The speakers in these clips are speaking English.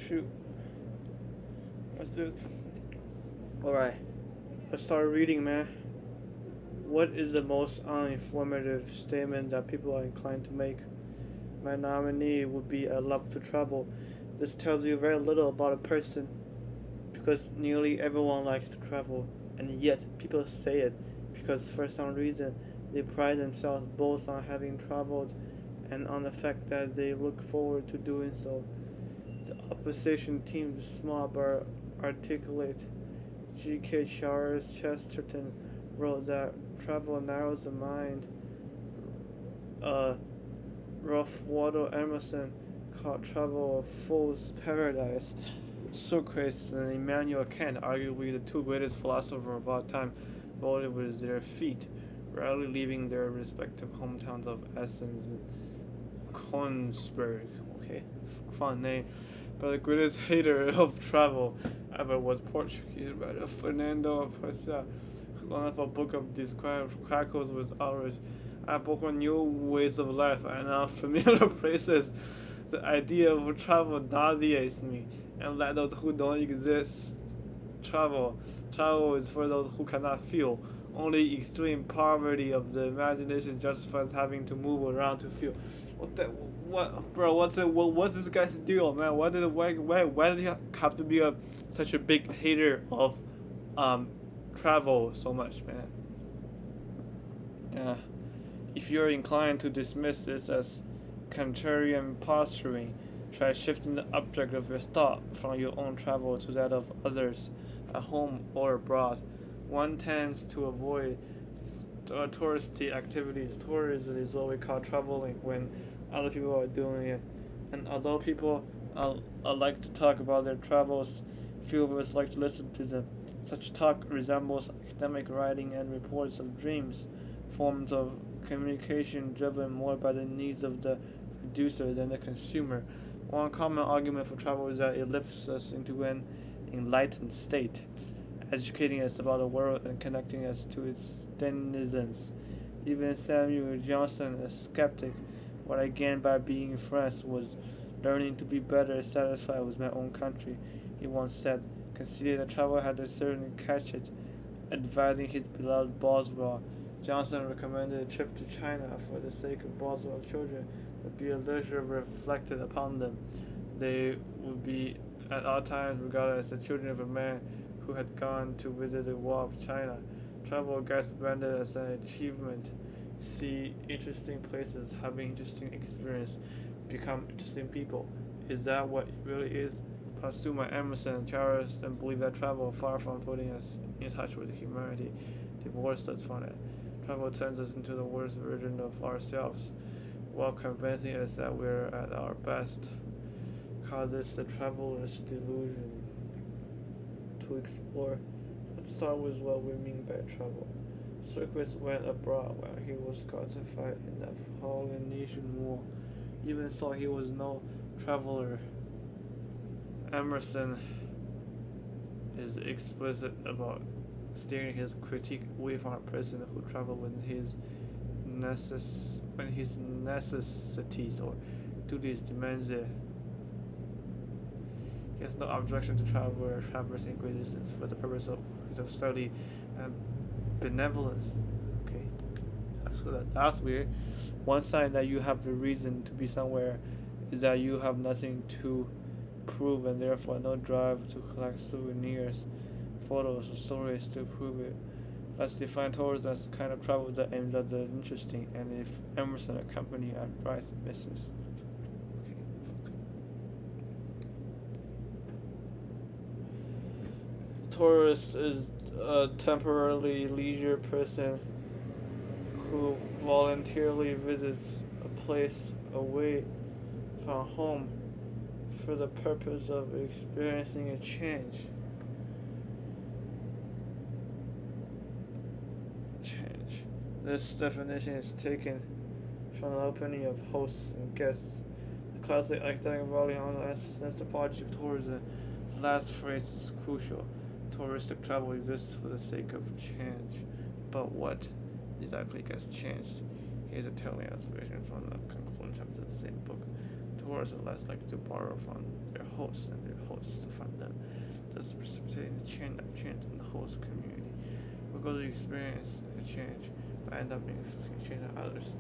shoot. Let's do it. Alright, let's start reading, man. What is the most uninformative statement that people are inclined to make? My nominee would be I love to travel. This tells you very little about a person because nearly everyone likes to travel, and yet people say it because for some reason they pride themselves both on having traveled and on the fact that they look forward to doing so. The opposition team's small but articulate G.K. Charles Chesterton wrote that travel narrows the mind. Ralph Waldo Emerson called travel a fool's paradise. Socrates and Immanuel Kant, arguably the two greatest philosophers of our time, voted with their feet, rarely leaving their respective hometowns of Athens and Königsberg. Okay, fun name. But the greatest hater of travel ever was Portuguese writer Fernando Pessoa, who left a book of described crackles with outrage. I book on new ways of life and unfamiliar places. The idea of travel nauseates me, and let those who don't exist travel. Travel is for those who cannot feel. Only extreme poverty of the imagination justifies having to move around to feel. What, bro? What's this guy's deal, man? Why does he have to be such a big hater of travel so much, man? Yeah. If you're inclined to dismiss this as contrarian posturing, try shifting the object of your thought from your own travel to that of others, at home or abroad. One tends to avoid touristy activities. Tourism is what we call traveling when other people are doing it. And although people like to talk about their travels, few of us like to listen to them. Such talk resembles academic writing and reports of dreams, forms of communication driven more by the needs of the producer than the consumer. One common argument for travel is that it lifts us into an enlightened state, educating us about the world and connecting us to its denizens. Even Samuel Johnson, a skeptic, what I gained by being in France was learning to be better satisfied with my own country, he once said, conceding that travel had a certain catch, advising his beloved Boswell. Johnson recommended a trip to China for the sake of Boswell's children would be a leisure reflected upon them. They would be at all times regarded as the children of a man who had gone to visit the wall of China. Travel gets branded as an achievement. See interesting places, having interesting experience, become interesting people. Is that what it really is? Postuma, Emerson, and Charles then believe that travel, far from putting us in touch with humanity, divorces us from it. Travel turns us into the worst version of ourselves, while convincing us that we're at our best. Causes the traveler's delusion. To explore, let's start with what we mean by travel. Socrates went abroad while he was crucified in the Peloponnesian War. Even so, he was no traveler. Emerson is explicit about steering his critique away from a person who traveled when his necessities or duties demands it. He has no objection to traversing great distance for the purpose of study and benevolence. Okay, that's weird. One sign that you have the reason to be somewhere is that you have nothing to prove and therefore no drive to collect souvenirs, photos, or stories to prove it. Let's define tourism as the kind of travel that aims at the interesting, and if Emerson a company outright misses. Okay. Tourist is a temporarily leisure person who voluntarily visits a place away from home for the purpose of experiencing a change. This definition is taken from the opinion of hosts and guests. The classic academic volume on the anthropology of tourism. The last phrase is crucial. Touristic travel exists for the sake of change. But what exactly gets changed? Here's a telling observation from the conclusion of the same book. tourists are less likely to borrow from their hosts and their hosts to fund them, thus precipitating a chain of change in the host community. We go to experience a change, but end up being a change on others.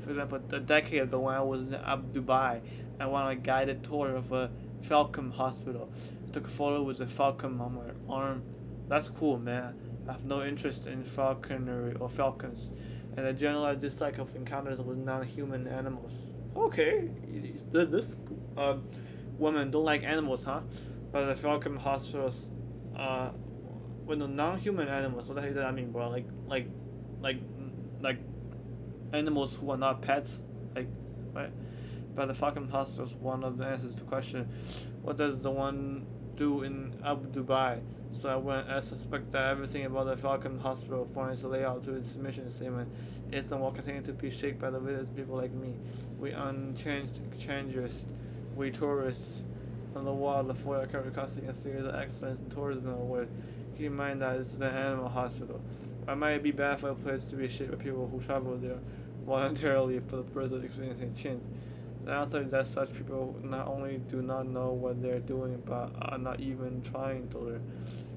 For example, a decade ago when I was in Abu Dhabi, I went on a guided tour of a Falcon hospital. I took a photo with a falcon on my arm. That's cool, man. I have no interest in falconry or falcons, and a generalized dislike of encounters with non-human animals. Okay, this woman don't like animals, huh? But the falcon hospitals, uh, with the non-human animals. What the heck does that mean, bro? Like, like animals who are not pets, like, right? But the Falcon Hospital is one of the answers to the question, what does the one do in Abu Dhabi? So I went, I suspect that everything about the Falcon Hospital from its layout to its mission statement is and will continue to be shaped by the visitors, people like me. We unchanged changers, we tourists on the wall, the foyer currently costing a series of excellence in tourism award. Keep in mind that this is an animal hospital. It might be bad for a place to be shaped by people who travel there voluntarily for the purpose of experiencing change. The answer is that such people not only do not know what they're doing, but are not even trying to learn.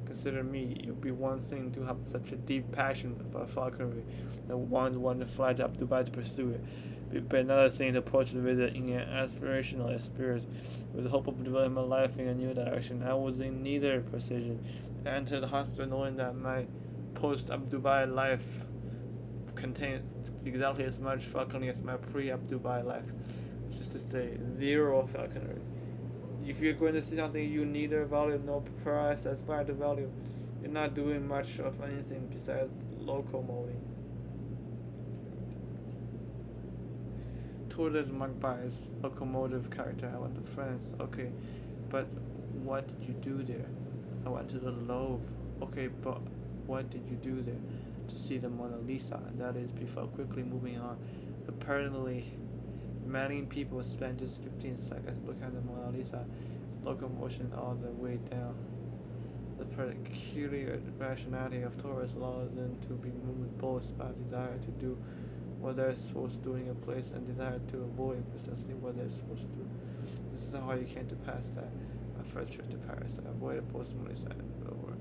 Consider me. It would be one thing to have such a deep passion for falconry that one want to fly to Dubai to pursue it, but another thing to approach the visit in an aspirational spirit, with the hope of developing my life in a new direction. I was in neither position. I entered the hospital knowing that my post-Dubai life contained exactly as much falconry as my pre-Dubai life, which is to say, zero falconry. If you're going to see something you neither value nor price aspire to value, you're not doing much of anything besides locomoting. Tour is marked by its locomotive character. I went to France. Okay, but what did you do there? I went to the Louvre. Okay, but what did you do there? To see the Mona Lisa, that is, before quickly moving on. Apparently, many people spend just 15 seconds looking at the Mona Lisa, locomotion all the way down. The peculiar rationality of tourists allows them to be moved both by desire to do what they're supposed to do in a place and desire to avoid precisely what they're supposed to do. This is how you came to pass that. My first trip to Paris, I avoided both Mona Lisa and Louvre.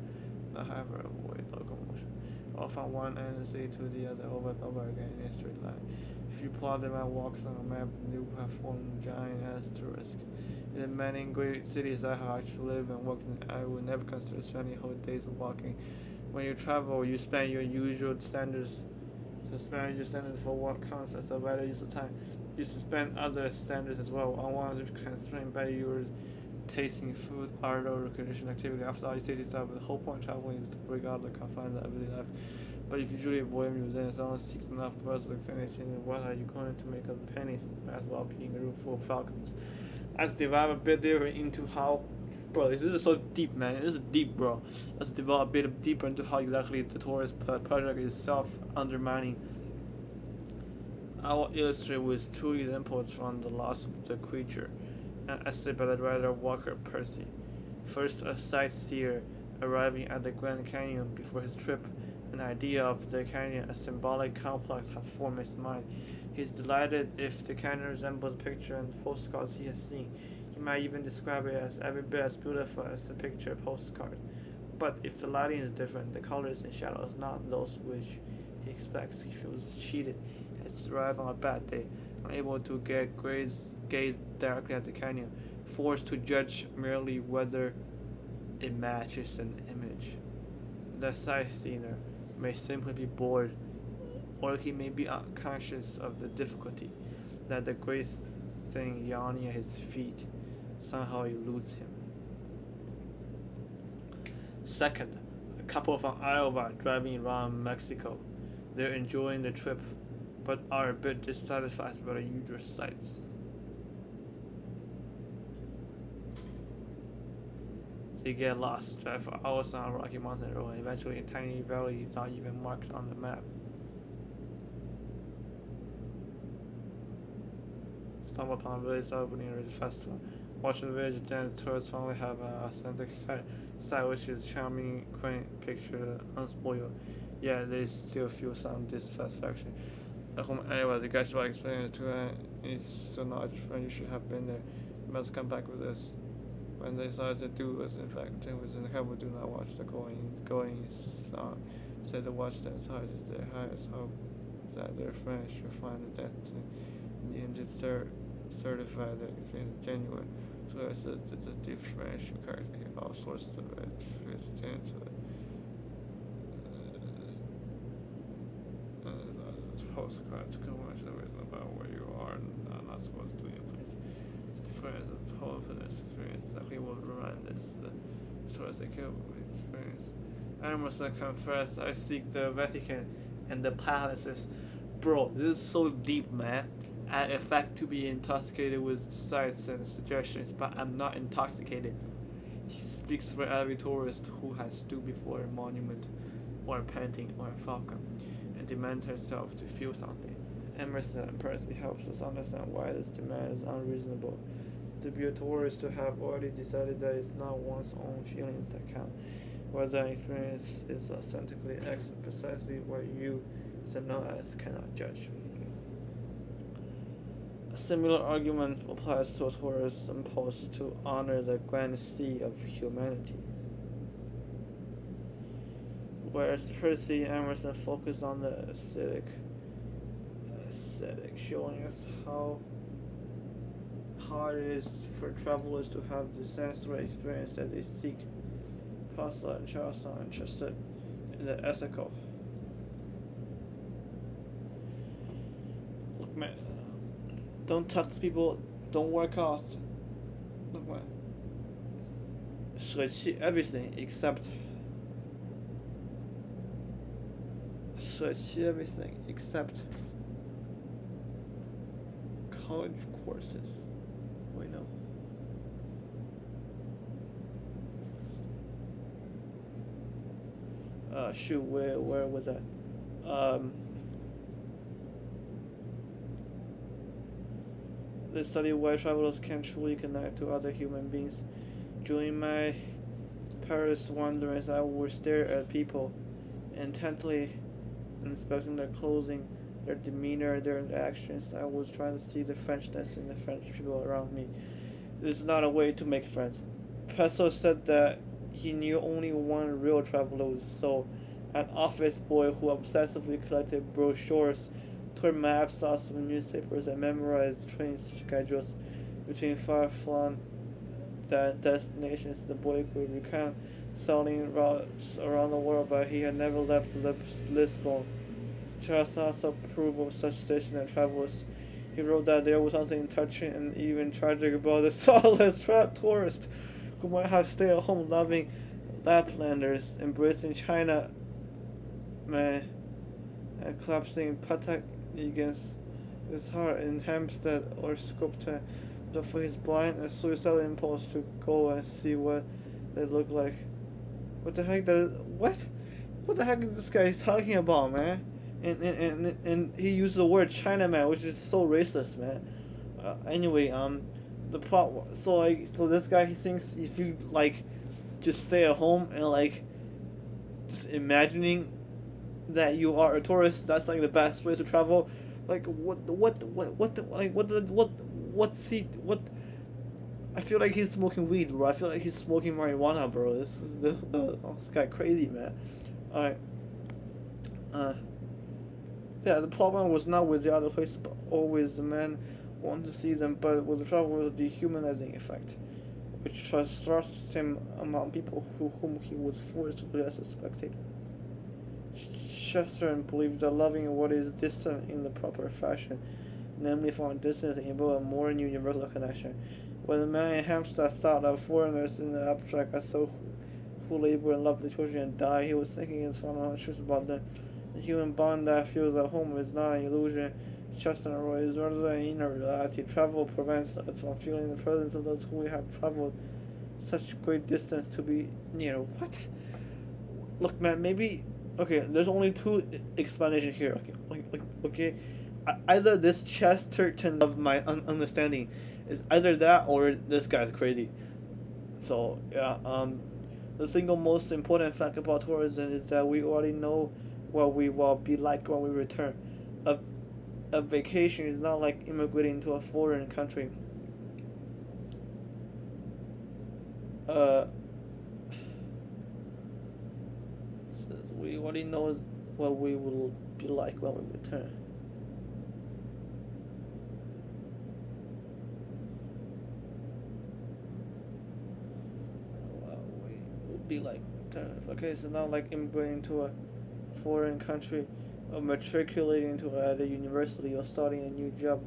However, avoid locomotion. All from one end of the city to the other over and over again in a straight line. If you plotted my walks on a map, you would have formed a giant asterisk. In the many great cities I have actually lived and worked in, I would never consider spending whole days walking. When you travel, you spend your usual standards. Suspend your standards for what counts as a better use of time. You suspend other standards as well. On one is constrained by your tasting food, art, or recreation activity. After all, you say to yourself, the whole point of traveling is to break out the confines of everyday life. But if you usually avoid museums, only seeks enough personal explanation, what are you going to make of the pennies as well being a room full of falcons? Let's develop a bit deeper into how, bro, this is so deep, man. This is deep, bro. Let's develop a bit deeper into how exactly the tourist project is self-undermining. I will illustrate with two examples from The Loss of the Creature, an essay by the writer Walker Percy. First, a sightseer arriving at the Grand Canyon before his trip. An idea of the canyon, a symbolic complex, has formed in his mind. He is delighted if the canyon resembles the picture and postcards he has seen. He might even describe it as every bit as beautiful as the picture postcard. But if the lighting is different, the colors and shadows not those which he expects, he feels cheated. He has arrived on a bad day, unable to gaze directly at the canyon, forced to judge merely whether it matches an image. The sightseer may simply be bored, or he may be unconscious of the difficulty that the great thing yawning at his feet somehow eludes him. Second, a couple from Iowa driving around Mexico. They're enjoying the trip, but are a bit dissatisfied by the usual sights. They get lost, drive for hours on a rocky mountain road, and eventually a tiny valley not even marked on the map. Stumble upon a village opening a festival. Watch the village dance tourists finally have an authentic site which is charming, quaint picture, unspoiled. Yet they still feel some dissatisfaction. The home area was a gradual experience to He's so not friend. You should have been there. You must come back with us. When they decided to do was in fact it was in the couple do not watch the going said to watch the inside is their highest hope that their friends should find the death in the end certify their experience genuine. So it's a differential character here, all sorts of stands for postcards commercial about where you are and not supposed to be in place. It's different as a hopefulness experience that people remind us the choice they kill experience. Emerson confessed, I seek the Vatican and the palaces. Bro, this is so deep, man. I affect to be intoxicated with sights and suggestions, but I'm not intoxicated. He speaks for every tourist who has stood before a monument, or a painting, or a falcon, and demands herself to feel something. Emerson personally helps us understand why this demand is unreasonable. To be a tourist, to have already decided that it's not one's own feelings that count, whether an experience is authentically precisely what you, as a non-as, cannot judge. A similar argument applies to a tourist impulse to honor the grand sea of humanity. Whereas Percy and Emerson focus on the aesthetic, showing us how hard it is for travelers to have the sensory experience that they seek. Pascal and Charles are interested in the ethical. Look, man, don't touch people, don't work out. Look, man, 舍弃 everything except. 舍弃 everything except college courses. Wait, no. Shoot, where was that? They study why travelers can truly connect to other human beings. During my Paris wanderings, I would stare at people intently, inspecting their clothing, their demeanor, their actions. I was trying to see the Frenchness in the French people around me. This is not a way to make friends. Pesso said that he knew only one real traveler with soul, an office boy who obsessively collected brochures, tore maps off some newspapers, and memorized train schedules between far-flung destinations. The boy could recount sailing routes around the world, but he had never left Lisbon. Charles also approved of such stations and travels. He wrote that there was something touching and even tragic about the soulless tourist who might have stayed at home loving Laplanders, embracing China, man, and collapsing Patak against his heart in Hampstead or Skopje, but for his blind and suicidal impulse to go and see what they look like. What the heck What the heck is this guy talking about, man? And he used the word Chinaman, which is so racist, man. Anyway, the plot. So this guy, he thinks if you just stay at home and just imagining that you are a tourist, that's the best way to travel. I feel like he's smoking weed, bro. I feel like he's smoking marijuana, bro. This guy crazy, man. Alright. Yeah, the problem was not with the other places, but always the man wanted to see them, but with the trouble was the dehumanizing effect, which thrust him among people whom he was forced to play as a spectator. Chesterton believed that loving what is distant in the proper fashion, namely from a distance, enabled a more universal connection. When the man in Hampstead thought of foreigners in the abstract as those who labor and love the children and die, he was thinking his fundamental truth about them. The human bond that feels at home is not an illusion. Chesterton is rather an inner reality. Travel prevents us from feeling the presence of those who we have traveled such great distance to be near. What? Look, man, maybe. Okay, there's only two explanations here. Okay. Either this Chesterton of my understanding is either that or this guy's crazy. So yeah, the single most important fact about tourism is that we already know what we will be like when we return. a vacation is not like immigrating to a foreign country. Uh, Says we already know what we will be like when we return. Well, we will be like, okay, so not like immigrating to a foreign country, or matriculating to a university, or starting a new job,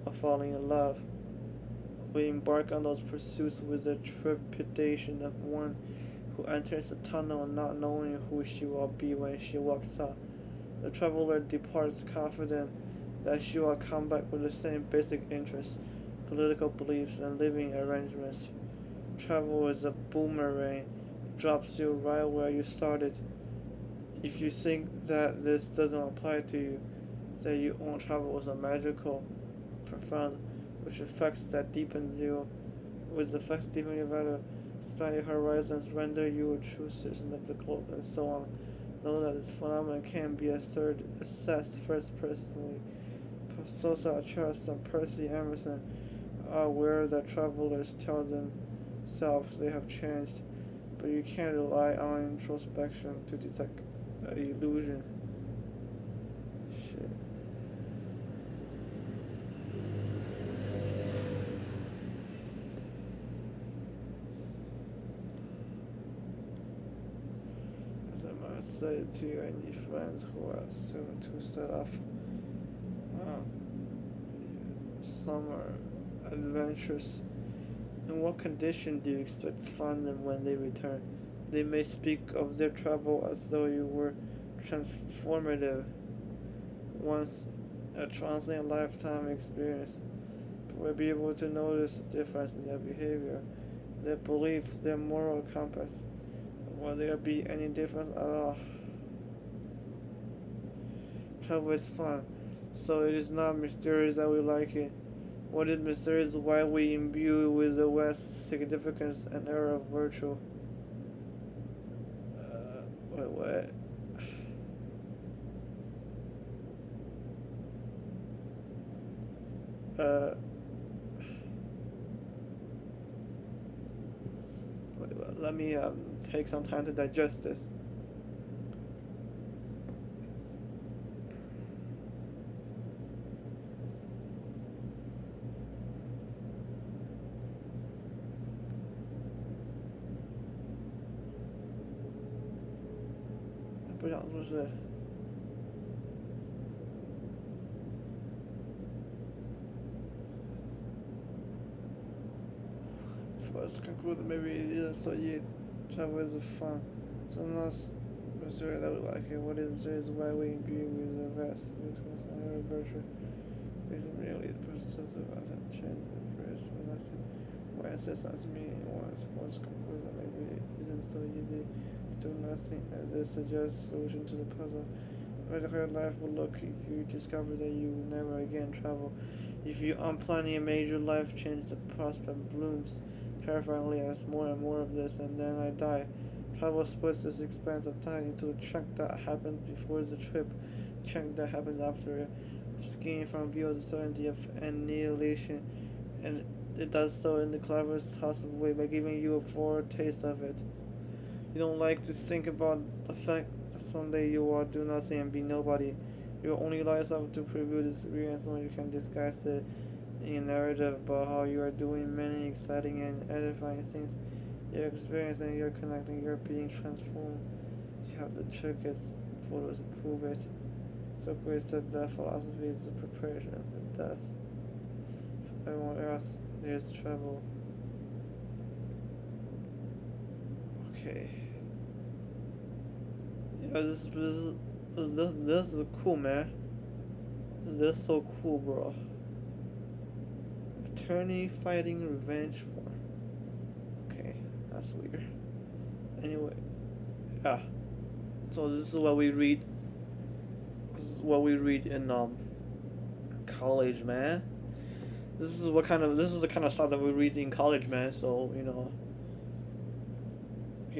or falling in love. We embark on those pursuits with the trepidation of one who enters a tunnel not knowing who she will be when she walks out. The traveler departs confident that she will come back with the same basic interests, political beliefs, and living arrangements. Travel is a boomerang, it drops you right where you started. If you think that this doesn't apply to you, that your own travel is a magical, profound, which affects that deepens you, with effects deepen your value, expand your horizons, render you a true citizen of the globe, and so on. Know that this phenomenon can be assessed first personally. Sosa Charles and Percy Emerson are aware that travelers tell themselves they have changed, but you can't rely on introspection to detect illusion. Shit. As I might say to any friends who are soon to set off summer adventures, in what condition do you expect to find them when they return? They may speak of their travel as though you were transformative, once a transient lifetime experience, but will be able to notice a difference in their behavior, their belief, their moral compass. Will there be any difference at all? Travel is fun, so it is not mysterious that we like it. What is mysterious is why we imbue with the West's significance and air of virtue. What? Uh, Let me take some time to digest this.不想说是。First conclude that maybe it isn't so yet. Travel is fun. So not mysterious that we like it. What is mysterious is why we imbue with the vast influence on every virtue. It's really the process of attention and praise for nothing. Why insist on meaning once first conclude that maybe it isn't so easy to do nothing, as this suggests solution to the puzzle. Imagine how your life would look if you discover that you will never again travel. If you unplanning a major life change, the prospect blooms terrifyingly as more and more of this, and then I die. Travel splits this expanse of time into a chunk that happens before the trip, chunk that happens after it, obscuring from view the certainty of annihilation, and it does so in the cleverest possible way by giving you a foretaste of it. You don't like to think about the fact that someday you will do nothing and be nobody. You will only allow yourself to preview this experience when you can disguise it in a narrative about how you are doing many exciting and edifying things. You're experiencing, you're connecting, you're being transformed. You have the trinkets, photos to prove it. Socrates said that philosophy is the preparation of the death. For everyone else, there's travel. Okay. Yeah, this is cool, man. This is so cool, bro. Attorney fighting revenge porn. Okay, that's weird. Anyway, yeah. So this is what we read. This is what we read in college, man. This is the kind of stuff that we read in college, man. So